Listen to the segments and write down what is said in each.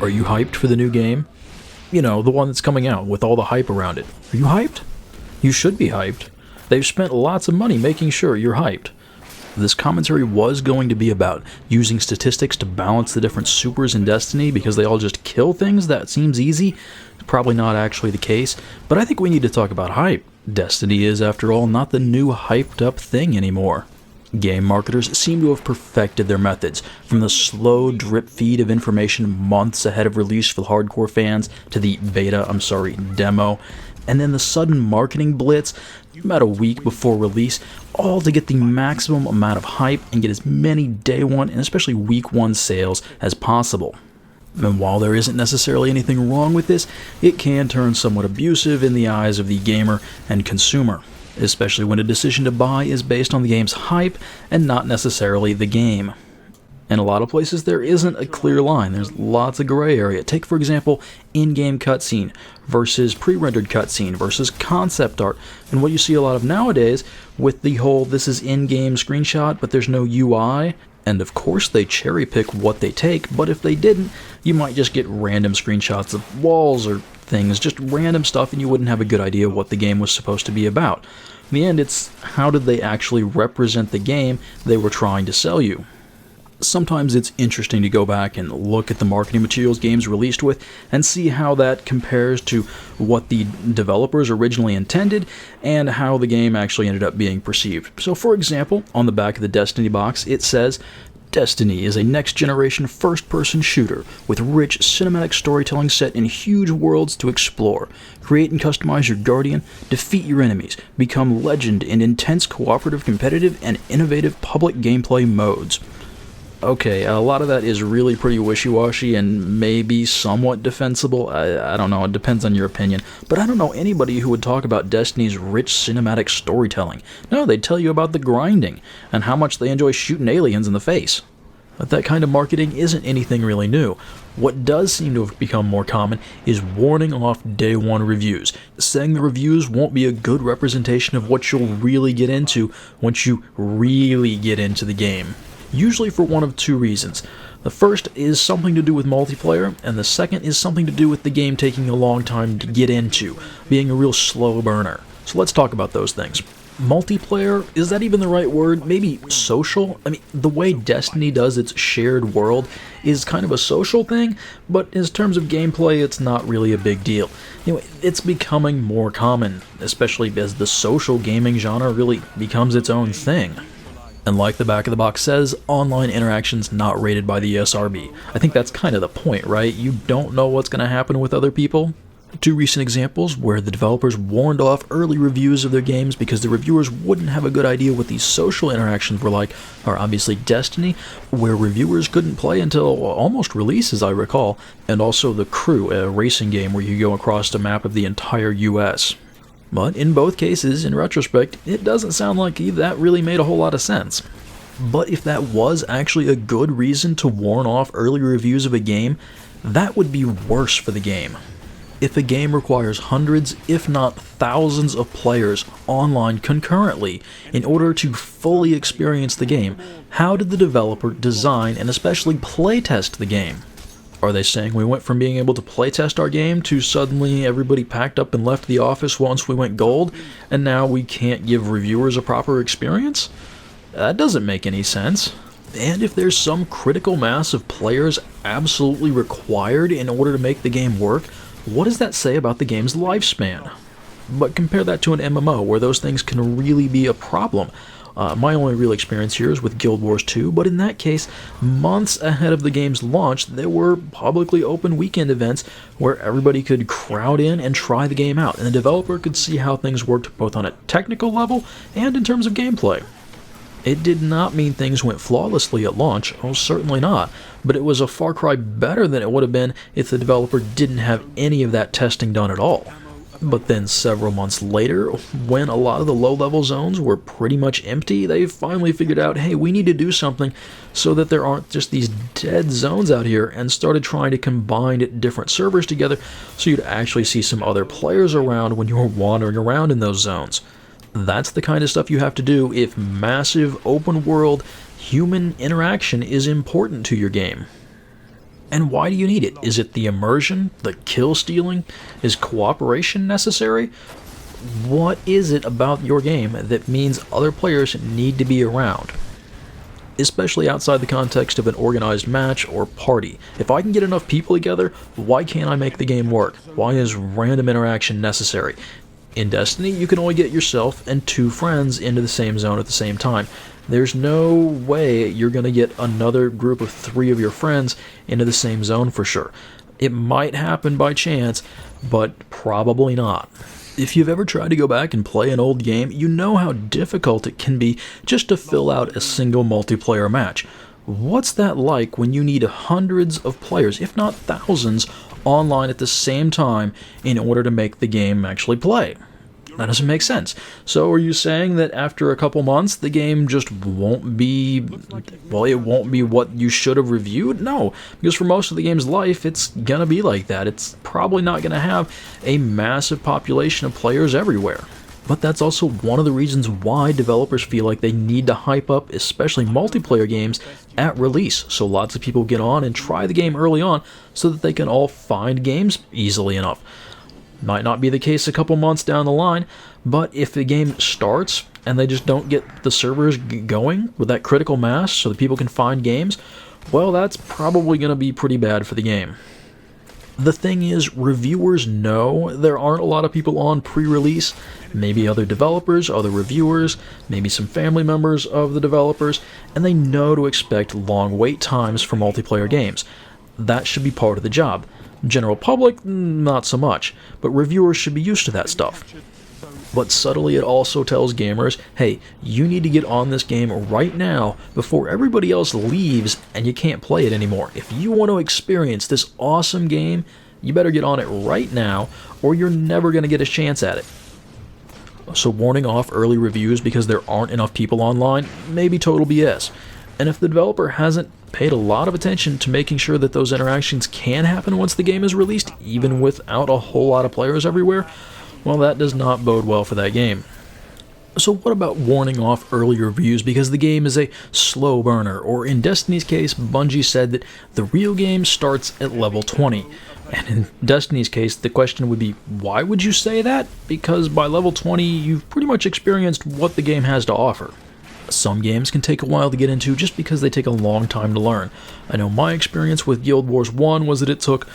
Are you hyped for the new game? You know, the one that's coming out with all the hype around it. Are you hyped? You should be hyped. They've spent lots of money making sure you're hyped. This commentary was going to be about using statistics to balance the different supers in Destiny because they all just kill things. That seems easy. Probably not actually the case, but I think we need to talk about hype. Destiny is, after all, not the new hyped up thing anymore. Game marketers seem to have perfected their methods, from the slow drip feed of information months ahead of release for the hardcore fans, to the demo, and then the sudden marketing blitz about a week before release, all to get the maximum amount of hype and get as many day one and especially week one sales as possible. And while there isn't necessarily anything wrong with this, it can turn somewhat abusive in the eyes of the gamer and consumer, especially when a decision to buy is based on the game's hype and not necessarily the game. In a lot of places, there isn't a clear line. There's lots of gray area. Take, for example, in-game cutscene versus pre-rendered cutscene versus concept art. And what you see a lot of nowadays with the whole this is in-game screenshot, but there's no UI. And of course, they cherry-pick what they take, but if they didn't, you might just get random screenshots of walls or things, just random stuff, and you wouldn't have a good idea what the game was supposed to be about. In the end, it's how did they actually represent the game they were trying to sell you. Sometimes it's interesting to go back and look at the marketing materials games released with and see how that compares to what the developers originally intended and how the game actually ended up being perceived. So for example, on the back of the Destiny box, it says, Destiny is a next-generation first-person shooter with rich cinematic storytelling set in huge worlds to explore. Create and customize your Guardian, defeat your enemies, become legend in intense cooperative, competitive, and innovative public gameplay modes. Okay, a lot of that is really pretty wishy-washy and maybe somewhat defensible. I don't know, it depends on your opinion. But I don't know anybody who would talk about Destiny's rich cinematic storytelling. No, they'd tell you about the grinding and how much they enjoy shooting aliens in the face. But that kind of marketing isn't anything really new. What does seem to have become more common is warning off day one reviews, saying the reviews won't be a good representation of what you'll really get into once you really get into the game. Usually for one of two reasons. The first is something to do with multiplayer, and the second is something to do with the game taking a long time to get into, being a real slow burner. So let's talk about those things. Multiplayer, is that even the right word? Maybe social? I mean, the way Destiny does its shared world is kind of a social thing, but in terms of gameplay, it's not really a big deal. Anyway, it's becoming more common, especially as the social gaming genre really becomes its own thing. And like the back of the box says, online interaction's not rated by the ESRB. I think that's kind of the point, right? You don't know what's going to happen with other people. Two recent examples where the developers warned off early reviews of their games because the reviewers wouldn't have a good idea what these social interactions were like are obviously Destiny, where reviewers couldn't play until almost release, as I recall, and also The Crew, a racing game where you go across a map of the entire US. But in both cases, in retrospect, it doesn't sound like that really made a whole lot of sense. But if that was actually a good reason to warn off early reviews of a game, that would be worse for the game. If a game requires hundreds, if not thousands of players online concurrently in order to fully experience the game, how did the developer design and especially playtest the game? Are they saying we went from being able to playtest our game to suddenly everybody packed up and left the office once we went gold, and now we can't give reviewers a proper experience? That doesn't make any sense. And if there's some critical mass of players absolutely required in order to make the game work, what does that say about the game's lifespan? But compare that to an MMO, where those things can really be a problem. My only real experience here is with Guild Wars 2, but in that case, months ahead of the game's launch, there were publicly open weekend events where everybody could crowd in and try the game out, and the developer could see how things worked both on a technical level and in terms of gameplay. It did not mean things went flawlessly at launch, oh certainly not, but it was a far cry better than it would have been if the developer didn't have any of that testing done at all. But then several months later, when a lot of the low-level zones were pretty much empty, they finally figured out, hey, we need to do something so that there aren't just these dead zones out here, and started trying to combine different servers together so you'd actually see some other players around when you were wandering around in those zones. That's the kind of stuff you have to do if massive, open-world, human interaction is important to your game. And why do you need it? Is it the immersion? The kill stealing? Is cooperation necessary? What is it about your game that means other players need to be around? Especially outside the context of an organized match or party. If I can get enough people together, why can't I make the game work? Why is random interaction necessary? In Destiny, you can only get yourself and 2 friends into the same zone at the same time. There's no way you're going to get another group of 3 of your friends into the same zone for sure. It might happen by chance, but probably not. If you've ever tried to go back and play an old game, you know how difficult it can be just to fill out a single multiplayer match. What's that like when you need hundreds of players, if not thousands, online at the same time in order to make the game actually play? That doesn't make sense. So are you saying that after a couple months the game just won't be, well, it won't be what you should have reviewed? No, because for most of the game's life it's gonna be like that. It's probably not gonna have a massive population of players everywhere. But that's also one of the reasons why developers feel like they need to hype up especially multiplayer games at release, so lots of people get on and try the game early on so that they can all find games easily enough. Might not be the case a couple months down the line, but if the game starts and they just don't get the servers going with that critical mass so that people can find games, well, that's probably going to be pretty bad for the game. The thing is, reviewers know there aren't a lot of people on pre-release. Maybe other developers, other reviewers, maybe some family members of the developers, and they know to expect long wait times for multiplayer games. That should be part of the job. General public, not so much, but reviewers should be used to that stuff. But subtly it also tells gamers, hey, you need to get on this game right now before everybody else leaves and you can't play it anymore. If you want to experience this awesome game, you better get on it right now or you're never going to get a chance at it. So warning off early reviews because there aren't enough people online may be total BS. And if the developer hasn't paid a lot of attention to making sure that those interactions can happen once the game is released, even without a whole lot of players everywhere, well, that does not bode well for that game. So what about warning off early reviews because the game is a slow burner, or in Destiny's case, Bungie said that the real game starts at level 20. And in Destiny's case, the question would be, why would you say that? Because by level 20, you've pretty much experienced what the game has to offer. Some games can take a while to get into just because they take a long time to learn. I know my experience with Guild Wars 1 was that it took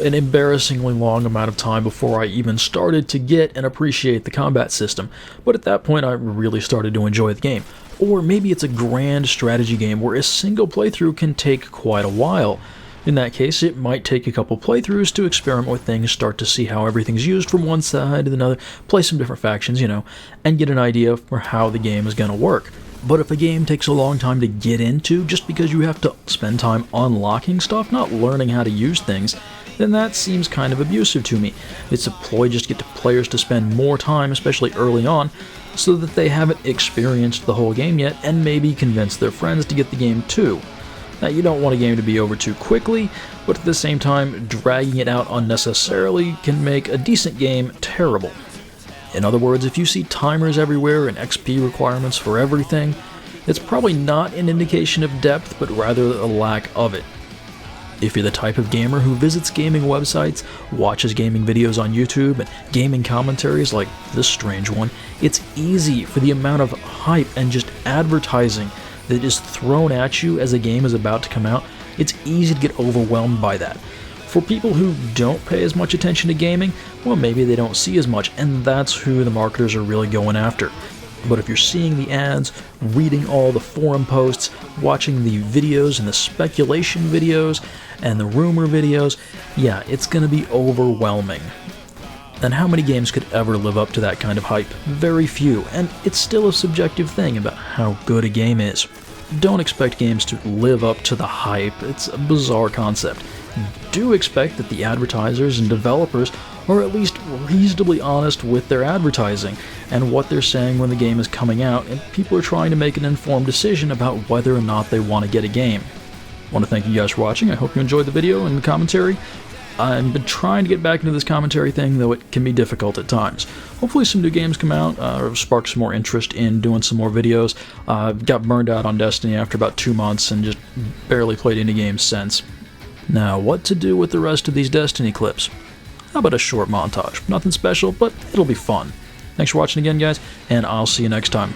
an embarrassingly long amount of time before I even started to get and appreciate the combat system, but at that point I really started to enjoy the game. Or maybe it's a grand strategy game where a single playthrough can take quite a while. In that case, it might take a couple playthroughs to experiment with things, start to see how everything's used from one side to another, play some different factions, and get an idea for how the game is going to work. But if a game takes a long time to get into just because you have to spend time unlocking stuff, not learning how to use things, then that seems kind of abusive to me. It's a ploy just to get players to spend more time, especially early on, so that they haven't experienced the whole game yet and maybe convince their friends to get the game too. Now, you don't want a game to be over too quickly, but at the same time, dragging it out unnecessarily can make a decent game terrible. In other words, if you see timers everywhere and XP requirements for everything, it's probably not an indication of depth, but rather a lack of it. If you're the type of gamer who visits gaming websites, watches gaming videos on YouTube, and gaming commentaries like this strange one, it's easy for the amount of hype and just advertising that is thrown at you as a game is about to come out. It's easy to get overwhelmed by that. For people who don't pay as much attention to gaming, well, maybe they don't see as much, and that's who the marketers are really going after. But if you're seeing the ads, reading all the forum posts, watching the videos and the speculation videos and the rumor videos, yeah, it's going to be overwhelming. And how many games could ever live up to that kind of hype? Very few, and it's still a subjective thing about how good a game is. Don't expect games to live up to the hype. It's a bizarre concept. Do expect that the advertisers and developers are at least reasonably honest with their advertising and what they're saying when the game is coming out, and people are trying to make an informed decision about whether or not they want to get a game. I want to thank you guys for watching. I hope you enjoyed the video and the commentary. I've been trying to get back into this commentary thing, though it can be difficult at times. Hopefully some new games come out, or spark some more interest in doing some more videos. Got burned out on Destiny after about 2 months and just barely played any games since. Now, what to do with the rest of these Destiny clips? How about a short montage? Nothing special, but it'll be fun. Thanks for watching again, guys, and I'll see you next time.